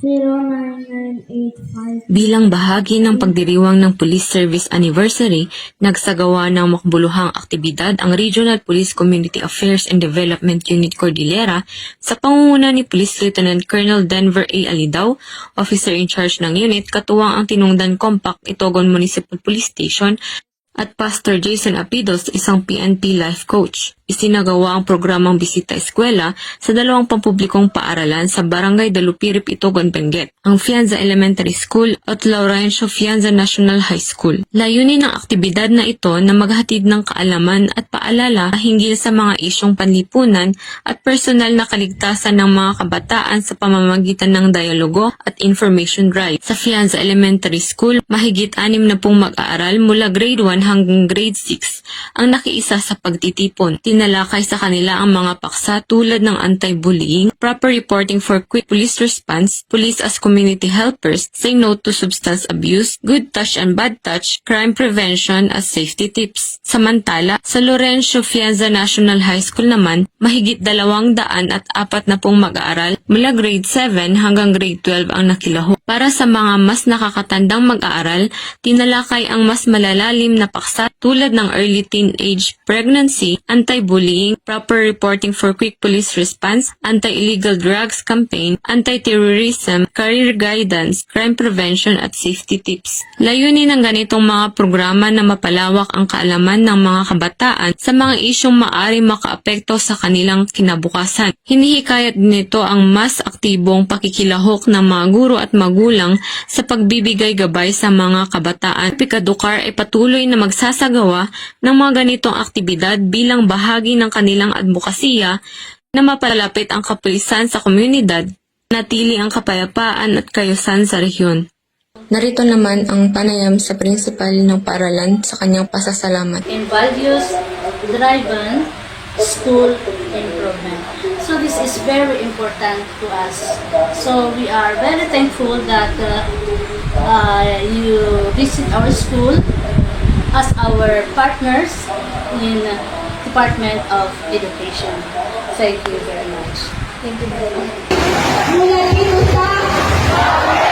0998 Bilang bahagi ng pagdiriwang ng Police Service Anniversary, nagsagawa ng makbuluhang aktibidad ang Regional Police Community Affairs and Development Unit Cordillera sa pangunguna ni Police Lieutenant Colonel Denver A. Alidao, Officer in Charge ng unit, katuwang ang Tinungdan Compact, Itogon Municipal Police Station, at Pastor Jason Apidos, isang PNP life coach. Isinagawa ang programang Bisita Eskwela sa dalawang pampublikong paaralan sa Barangay Dalupirip, Itogon, Benguet, ang Fianza Elementary School at Laurencio Fianza National High School. Layunin ng aktibidad na ito na maghatid ng kaalaman at paalala hinggil sa mga isyong panlipunan at personal na kaligtasan ng mga kabataan sa pamamagitan ng dialogo at information drive. Sa Fianza Elementary School, mahigit 60 mag-aaral mula grade 1 hanggang grade 6 ang nakiisa sa pagtitipon. Tinalakay sa kanila ang mga paksa tulad ng anti-bullying, proper reporting for quick police response, police as community helpers, say no to substance abuse, good touch and bad touch, crime prevention as safety tips. Samantala, sa Laurencio Fianza National High School naman, mahigit 240 mag-aaral mula grade 7 hanggang grade 12 ang nakilahok. Para sa mga mas nakakatandang mag-aaral, tinalakay ang mas malalalim na paksa tulad ng early teenage pregnancy, anti-bullying, proper reporting for quick police response, anti-illegal drugs campaign, anti-terrorism, career guidance, crime prevention at safety tips. Layunin ng ganitong mga programa na mapalawak ang kaalaman ng mga kabataan sa mga isyong maaring makaapekto sa kanilang kinabukasan. Hinihikayat nito ang mas aktibong pakikilahok ng mga guro at magulang sa pagbibigay gabay sa mga kabataan. Pikadukar ay patuloy na magsasagawa ng mga ganitong aktibidad bilang bahagi ng kanilang advokasya na mapalapit ang kapulisan sa komunidad, natili ang kapayapaan at kayusan sa rehiyon. Narito naman ang panayam sa prinsipal ng paaralan sa kanyang pasasalamat. In values-driven school improvement. So this is very important to us. So we are very thankful that you visit our school as our partners in Department of Education. Thank you very much. Thank you very much.